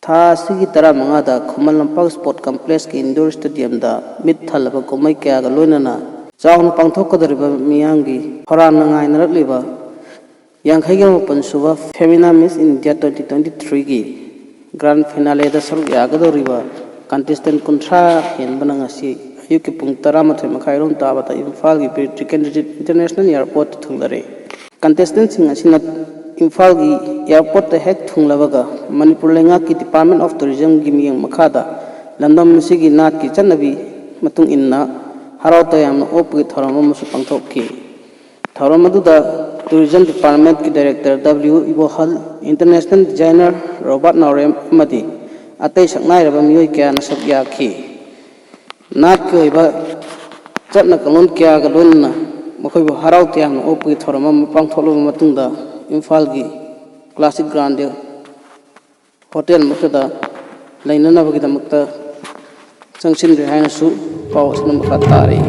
था सिगी तरा मंगादा Khuman लंपाक sport complex की इंडोर स्टेडियम दा मित थलबा कुमै क्या गा लोइनना चाउन पांथोकदरिबा मियांगी हरान नंगाय नरलिबा यांखैगे मपन सुबा फेमिना मिस इंडिया 2023 की ग्रांड फिनाले दा सरुक यागदोरिबा contestant कुंथ्रा हेनबना ngasi ayuk ki pung 13 makhairom tabata imphal gi Pirit International Airport thungdare contestant sing asina Imphal gi airport te hek thunglabaga Manipur lenga ki Department of Tourism gi miyang makhada landam sigi nat ki chanabi matung inna harau tayam op gi thoram musu pangthok ki thoram aduda Tourism Department ki Director W Ibohal International Designer Robert Norem amadi atay saknai raba miyoy kya nasab ya ki nat ki oiba chatna kalon kya ga lonna makhoi bo harau tayam op gi thoram pangthok lo matungda Imphal की classic grand hotel मखदा लाइननाबगिदमक्ता संगसिन रिहायनसु पावसना मखा तारे